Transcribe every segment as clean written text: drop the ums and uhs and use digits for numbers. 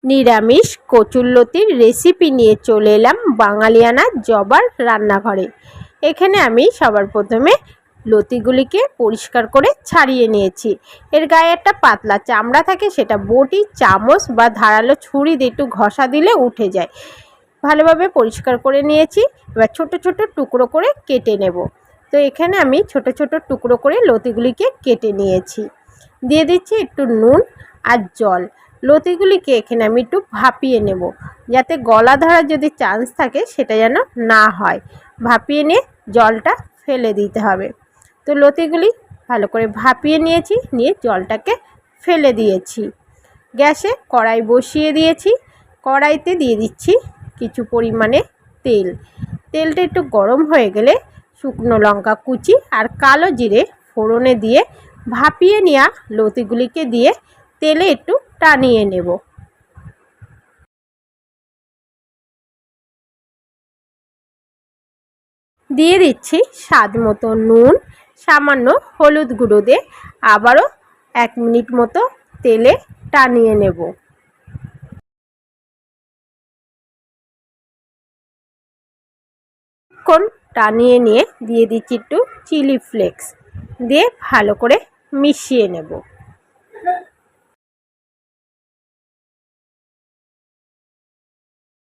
নিরামিষ কচুরলতির রেসিপি নিয়ে চলে এলাম বাঙালিয়ানা জবার রান্নাঘরে। এখানে আমি সবার প্রথমে লতিগুলিকে পরিষ্কার করে ছাড়িয়ে নিয়েছি। এর গায়ে একটা পাতলা চামড়া থাকে, সেটা বটি, চামচ বা ধারালো ছুরি দিয়ে একটু ঘষা দিলে উঠে যায়। ভালোভাবে পরিষ্কার করে নিয়েছি। এবার ছোট ছোট টুকরো করে কেটে নেব। তো এখানে আমি ছোট ছোট টুকরো করে লতিগুলিকে কেটে নিয়েছি। দিয়ে দিচ্ছি একটু নুন আর জল। লতিগুলিকে এখানে আমি একটু ভাপিয়ে নেব, যাতে গলা ধরার যদি চান্স থাকে সেটা যেন না হয়। ভাপিয়ে নিয়ে জলটা ফেলে দিতে হবে। তো লতিগুলি ভালো করে ভাপিয়ে নিয়েছি, নিয়ে জলটাকে ফেলে দিয়েছি। গ্যাসে কড়াই বসিয়ে দিয়েছি। কড়াইতে দিয়ে দিচ্ছি কিছু পরিমাণে তেল। তেলটা একটু গরম হয়ে গেলে শুকনো লঙ্কা কুচি আর কালো জিরে ফোড়নে দিয়ে ভাপিয়ে নেওয়া লতিগুলিকে দিয়ে তেলে একটু টানিয়ে নেব। দিয়ে দিচ্ছি স্বাদ মতো নুন, সামান্য হলুদ গুঁড়ো দিয়ে আবারও 1 মিনিট মতো তেলে টানিয়ে নেব। কোন টানিয়ে নিয়ে দিয়ে দিচ্ছি একটু চিলি ফ্লেক্স দিয়ে ভালো করে মিশিয়ে নেব।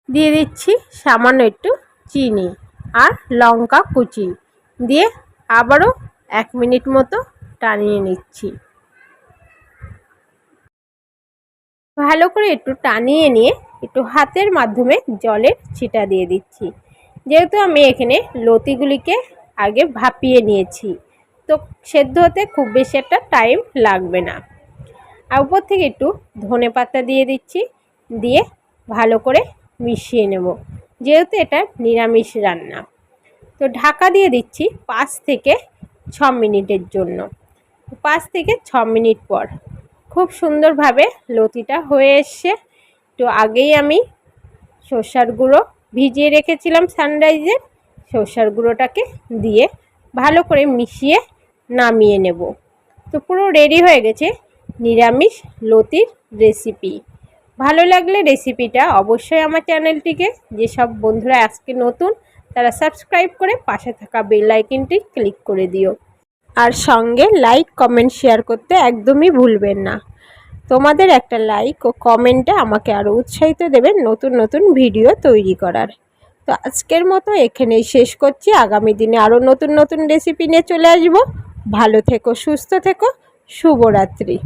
দিয়ে দিচ্ছি সামান্য একটু চিনি আর লঙ্কা কুচি দিয়ে আবারও 1 মিনিট মতো টানিয়ে নিচ্ছি। ভালো করে একটু টানিয়ে নিয়ে একটু হাতের মাধ্যমে জলের ছিটা দিয়ে দিচ্ছি। যেহেতু আমি এখানে লতিগুলিকে আগে ভাপিয়ে নিয়েছি, তো সেদ্ধ হতে খুব বেশি একটা টাইম লাগবে না। আর উপর থেকে একটু ধনেপাতা দিয়ে দিচ্ছি, দিয়ে ভালো করে মিশিয়ে নেব। যেহেতু এটা নিরামিষ রান্না, তো ঢাকা দিয়ে দিচ্ছি 5 থেকে 6 মিনিটের জন্য। 5 থেকে 6 মিনিট পর খুব সুন্দরভাবে লতিটা হয়ে এসছে। তো আগেই আমি সর্ষার গুঁড়ো ভিজিয়ে রেখেছিলাম, সানরাইজের সর্ষার গুঁড়োটাকে দিয়ে ভালো করে মিশিয়ে নামিয়ে নেব। তো পুরো রেডি হয়ে গেছে নিরামিষ লতির রেসিপি। ভালো লাগলে রেসিপিটা অবশ্যই আমার চ্যানেলটিকে, যেসব বন্ধুরা আজকে নতুন, তারা সাবস্ক্রাইব করে পাশে থাকা বেল আইকনটি ক্লিক করে দিও। আর সঙ্গে লাইক, কমেন্ট, শেয়ার করতে একদমই ভুলবেন না। তোমাদের একটা লাইক ও কমেন্টে আমাকে আরও উৎসাহিত দেবেন নতুন নতুন ভিডিও তৈরি করার। তো আজকের মতো এখানেই শেষ করছি। আগামী দিনে আরও নতুন নতুন রেসিপি নিয়ে চলে আসবো। ভালো থেকো, সুস্থ থেকো, শুভরাত্রি।